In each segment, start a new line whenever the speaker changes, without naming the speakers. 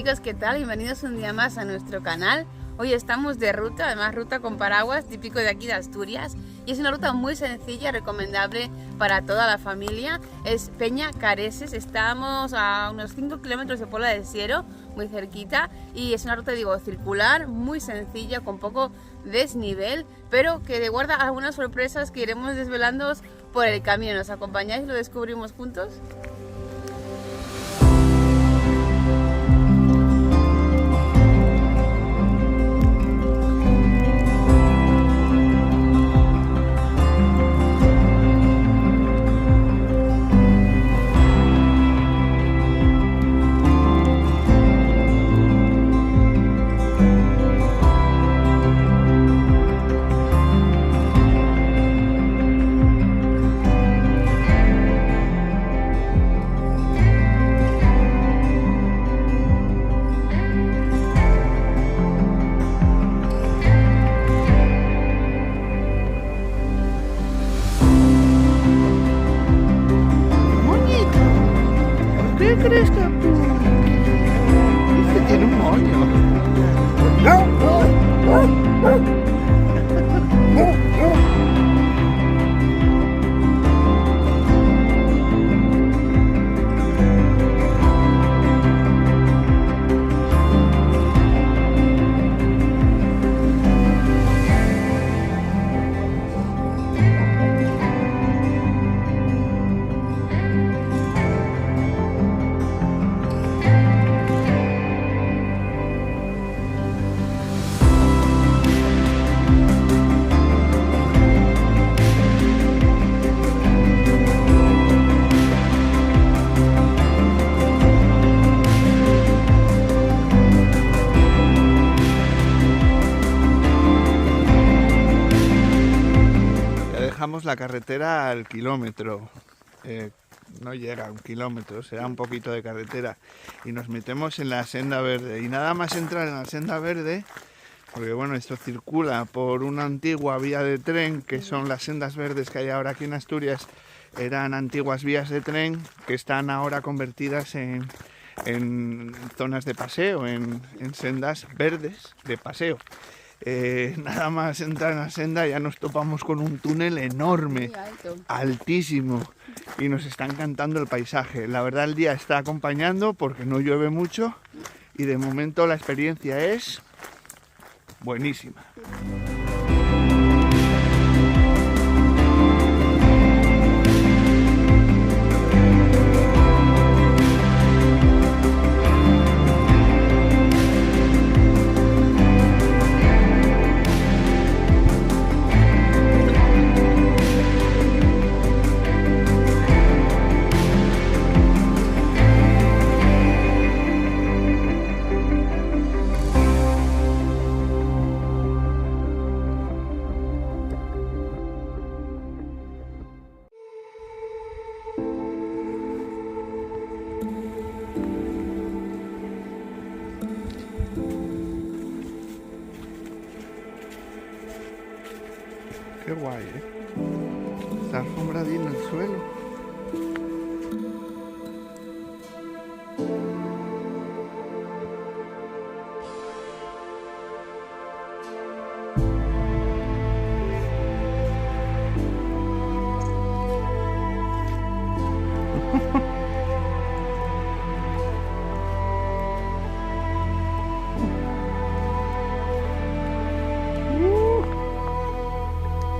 chicos, ¿qué tal? Bienvenidos un día más a nuestro canal. Hoy estamos de ruta, además ruta con paraguas, típico de aquí de Asturias. Y es una ruta muy sencilla, recomendable para toda la familia. Es Peña Careses, estamos a unos 5 kilómetros de Puebla del Siero, muy cerquita. Y es una ruta, digo, circular, muy sencilla, con poco desnivel, pero que guarda algunas sorpresas que iremos desvelándoos por el camino. ¿Nos acompañáis y lo descubrimos juntos?
¿Qué crees que este tiene un moño? Dejamos la carretera al kilómetro, no llega a 1 kilómetro, será un poquito de carretera, y nos metemos en la senda verde. Y nada más entrar en la senda verde, porque bueno, esto circula por una antigua vía de tren, que son las sendas verdes que hay ahora aquí en Asturias, eran antiguas vías de tren que están ahora convertidas en zonas de paseo, en sendas verdes de paseo. Nada más entrar en la senda ya nos topamos con un túnel enorme, altísimo, y nos está encantando el paisaje. La verdad, el día está acompañando porque no llueve mucho y de momento la experiencia es buenísima. Qué guay, ¿eh? Está alfombradín en el suelo.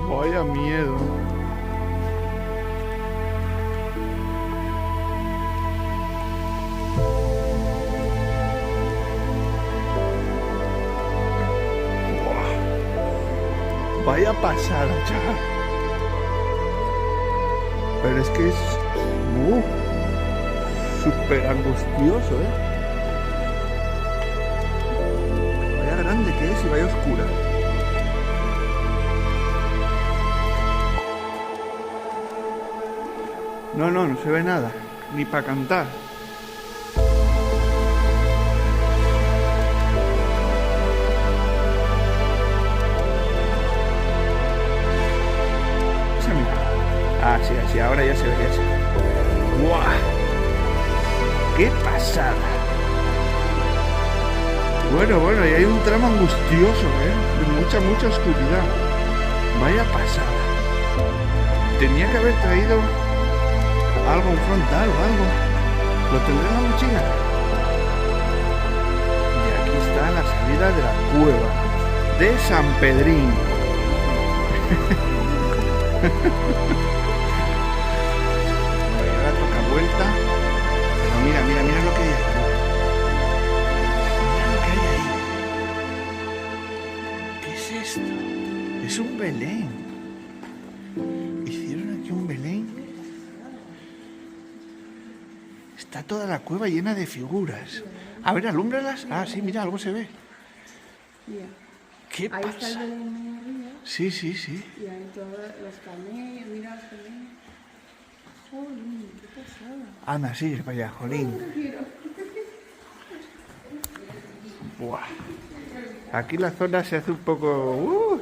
Vaya miedo. Vaya pasada, chaval. Pero es que es súper angustioso, ¿eh? Vaya grande que es y vaya oscura. No se ve nada, ni para cantar. Ah, sí, ahora ya se ve, ya se ve. ¡Guau! ¡Qué pasada! Bueno, y hay un tramo angustioso, de mucha oscuridad. Vaya pasada. Tenía que haber traído algo, un frontal o algo. ¿Lo tendré en la mochila? Y aquí está la salida de la cueva de San Pedrín. Bueno, ahora toca vuelta. Pero mira lo que hay aquí. Mira lo que hay ahí. ¿Qué es esto? Es un Belén. Hicieron aquí un Belén. Está toda la cueva llena de figuras. A ver, alúmbralas. Ah, sí, mira, algo se ve.
Mira.
¿Qué
Ahí
pasa?
está el Belén muy arriba.
Sí.
Y ahí todos los camellos, mira los camellos. Jolín, qué pasada.
Ana, sigue para allá, jolín. Buah. Aquí la zona se hace un poco...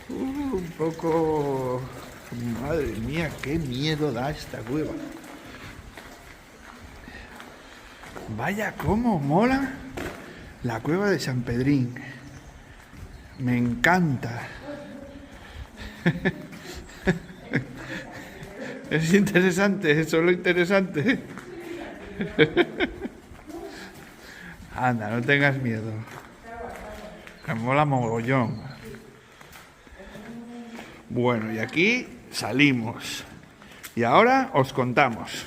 un poco... Madre mía, qué miedo da esta cueva. Vaya, cómo mola la cueva de San Pedrín. Me encanta. Es interesante, es solo interesante. Anda, no tengas miedo. Me mola mogollón. Bueno, y aquí salimos. Y ahora os contamos.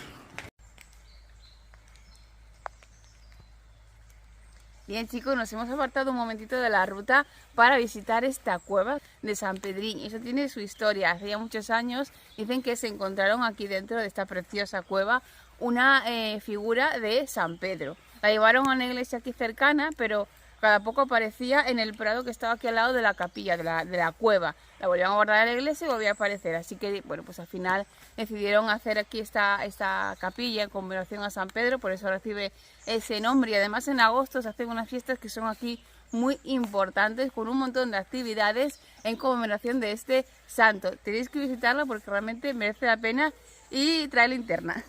Bien, chicos, nos hemos apartado un momentito de la ruta para visitar esta cueva de San Pedrín. Eso tiene su historia. Hace ya muchos años dicen que se encontraron aquí dentro de esta preciosa cueva una figura de San Pedro. La llevaron a una iglesia aquí cercana, pero cada poco aparecía en el prado que estaba aquí al lado de la capilla, de la cueva. La volvían a guardar a la iglesia y volvía a aparecer. Así que, bueno, pues al final decidieron hacer aquí esta capilla en conmemoración a San Pedro, por eso recibe ese nombre. Y además en agosto se hacen unas fiestas que son aquí muy importantes, con un montón de actividades en conmemoración de este santo. Tenéis que visitarlo porque realmente merece la pena y trae linterna.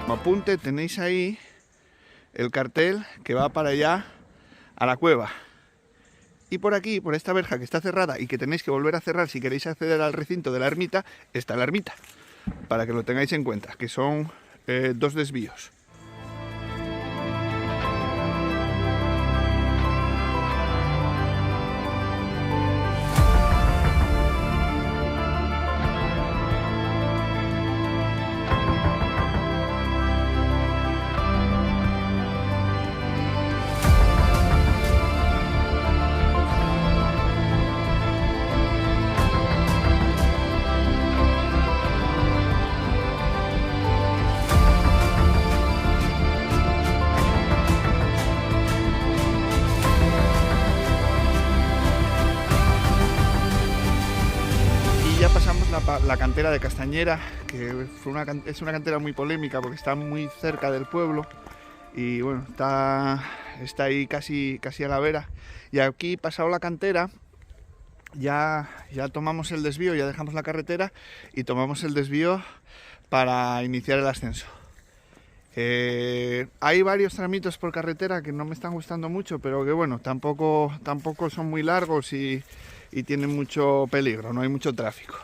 Como apunte tenéis ahí el cartel que va para allá a la cueva. Y por aquí, por esta verja que está cerrada y que tenéis que volver a cerrar si queréis acceder al recinto de la ermita, está la ermita. Para que lo tengáis en cuenta, que son 2 desvíos. La cantera de Castañera, que es una cantera muy polémica porque está muy cerca del pueblo y bueno, está ahí casi a la vera. Y aquí, pasado la cantera, ya tomamos el desvío, ya dejamos la carretera y tomamos el desvío para iniciar el ascenso. Hay varios tramitos por carretera que no me están gustando mucho, pero que bueno, tampoco son muy largos y tienen mucho peligro, no hay mucho tráfico.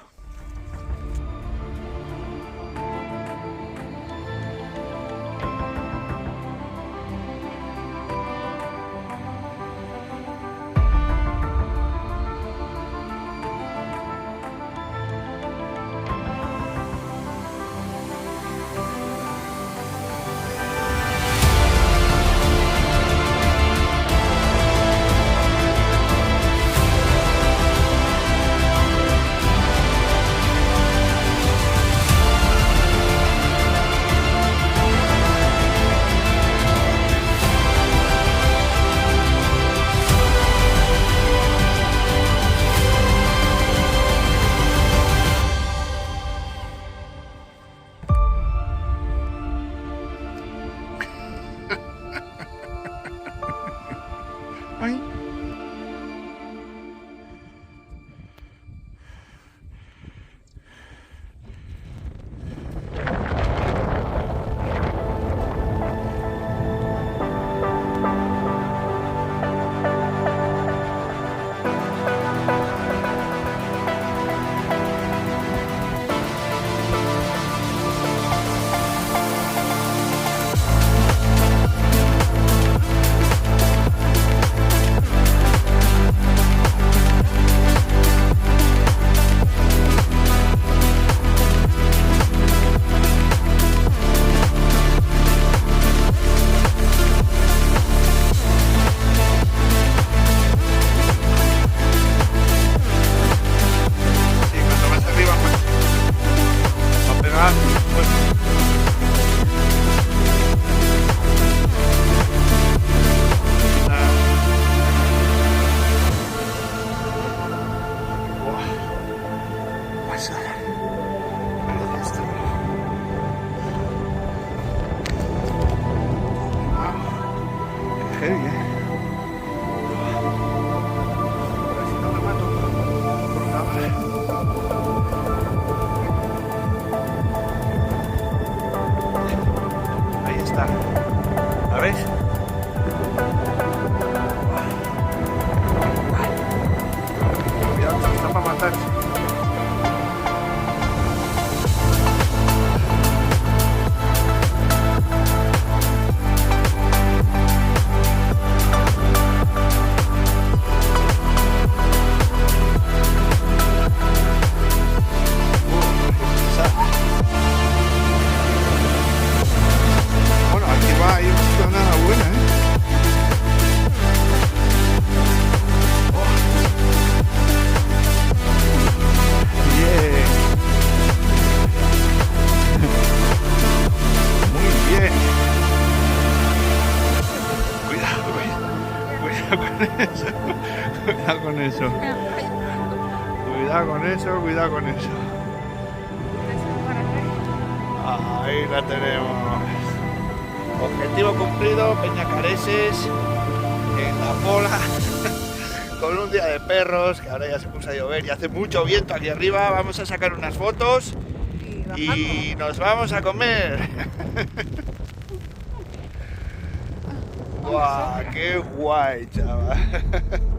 está. ¿La ves? Cuidado, está para matarse. Bueno, aquí va, hay una zona buena, ¿eh? Bien. Muy bien. Cuidado con eso. Cuidado con eso. Cuidado con eso. Ahí la tenemos. Objetivo cumplido, Peñacareses en la Pola con un día de perros, que ahora ya se puso a llover y hace mucho viento aquí arriba. Vamos a sacar unas fotos y nos vamos a comer. ¡Guau! ¡Qué guay, chaval!